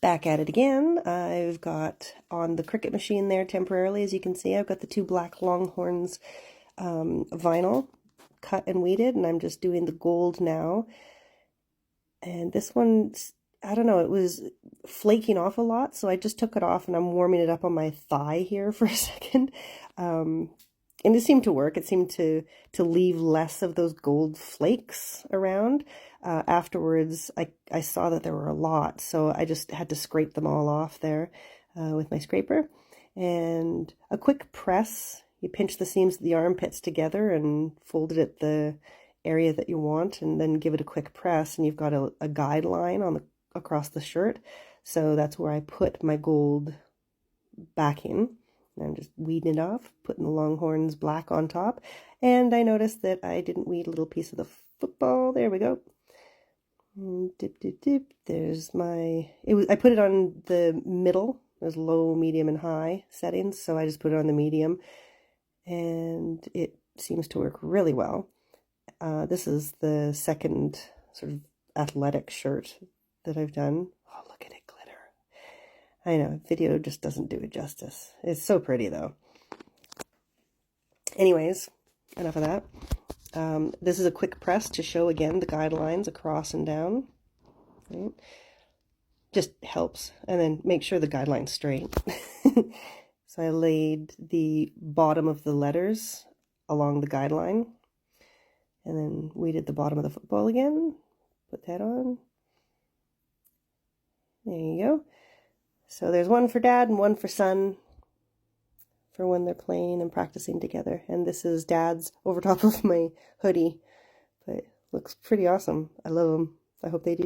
Back at it again. I've got on the Cricut machine there temporarily, as you can see, I've got the two black Longhorns vinyl cut and weeded, and I'm just doing the gold now. And this one's, I don't know, it was flaking off a lot, so I just took it off and I'm warming it up on my thigh here for a second. And it seemed to work. It seemed to leave less of those gold flakes around. Afterwards, I saw that there were a lot, so I just had to scrape them all off there with my scraper. And a quick press, you pinch the seams of the armpits together and fold it at the area that you want, and then give it a quick press, and you've got a guideline on across the shirt. So that's where I put my gold backing. I'm just weeding it off, putting the Longhorns black on top. And I noticed that I didn't weed a little piece of the football. There we go. Dip, dip, dip. There's my... I put it on the middle. There's low, medium, and high settings. So I just put it on the medium. And it seems to work really well. This is the second sort of athletic shirt that I've done. Oh, look at it glitter. I know, video just doesn't do it justice. It's so pretty, though. Anyways, enough of that. This is a quick press to show, again, the guidelines across and down. Right? Just helps. And then make sure the guideline's straight. So I laid the bottom of the letters along the guideline. And then weeded the bottom of the football again. Put that on. There you go. So there's one for Dad and one for Son for when they're playing and practicing together. And this is Dad's over top of my hoodie. But looks pretty awesome. I love them. I hope they do.